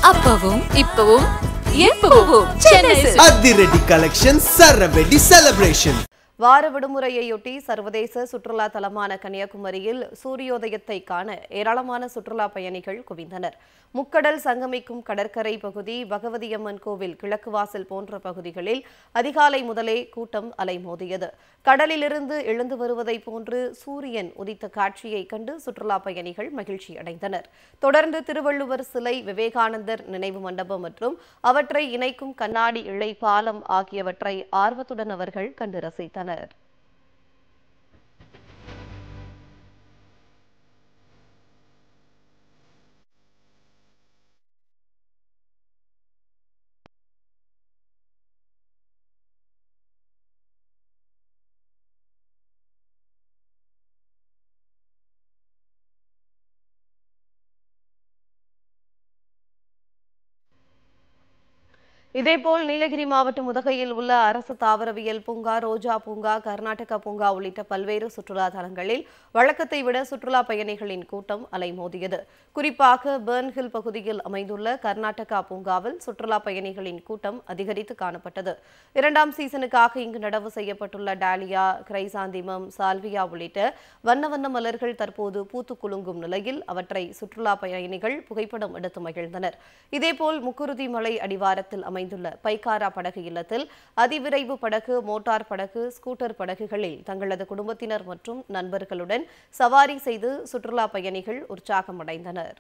அப்பவும் இப்பவும் எப்பவும் சென்னை அதிரடி கலெக்ஷன் சரவெடி செலிப்ரேஷன். வார விடுமுறையொட்டி சர்வதேச சுற்றுலா தலமான கன்னியாகுமரியில் சூரியோதயத்தை காண ஏராளமான சுற்றுலா பயணிகள் குவிந்தனர். முக்கடல் சங்கமிக்கும் கடற்கரை பகுதி, பகவதியம்மன் கோவில் கிழக்கு வாசல் போன்ற பகுதிகளில் அதிகாலை முதலே கூட்டம் அலைமோதியது. கடலிலிருந்து எழுந்து வருவதை போன்று சூரியன் உதித்த காட்சியை கண்டு சுற்றுலா பயணிகள் மகிழ்ச்சி அடைந்தனர். தொடர்ந்து திருவள்ளுவர் சிலை, விவேகானந்தர் நினைவு மண்டபம் மற்றும் அவற்றை இணைக்கும் கண்ணாடி இழை பாலம் ஆகியவற்றை ஆர்வத்துடன் அவர்கள் கண்டு ரசித்தனர். இதேபோல் நீலகிரி மாவட்டம் உதகையில் உள்ள அரசு தாவரவியல் பூங்கா, ரோஜா பூங்கா, கர்நாடகா பூங்கா உள்ளிட்ட பல்வேறு சுற்றுலா தலங்களில் வழக்கத்தை விட சுற்றுலா பயணிகளின் கூட்டம் அலைமோதியது. குறிப்பாக பர்ன்ஹில் பகுதியில் அமைந்துள்ள கர்நாடகா பூங்காவில் சுற்றுலா பயணிகளின் கூட்டம் அதிகரித்து காணப்பட்டது. 2ஆம் சீசனுக்காக இங்கு நடவு செய்யப்பட்டுள்ள டாலியா, கிரைசாந்திமம், சால்வியா உள்ளிட்ட வண்ண வண்ண மலர்கள் தற்போது பூத்து குலுங்கும் நிலையில் அவற்றை சுற்றுலா பயணிகள் புகைப்படம் எடுத்து மகிழ்ந்தனர். இதேபோல் முக்குருதி மலை அடிவாரத்தில் அமைந்துள்ள பைக்காரா படகு இல்லத்தில் அதிவிரைவு படகு, மோட்டார் படகு, ஸ்கூட்டர் படகுகளில் தங்களது குடும்பத்தினர் மற்றும் நண்பர்களுடன் சவாரி செய்து சுற்றுலா பயணிகள் உற்சாகமடைந்தனர்.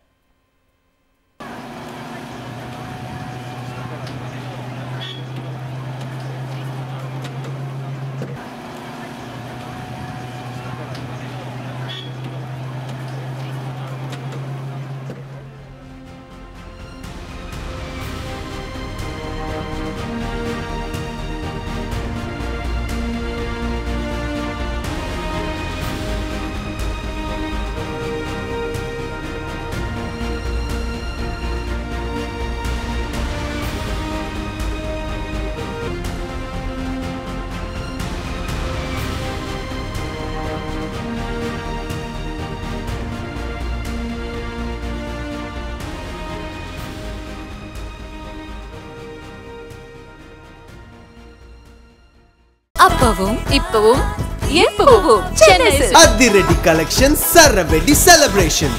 அப்பவும் இப்பவும் எப்பவும் சென்னை அதிரடி கலெக்ஷன் சரவெடி செலிப்ரேஷன்.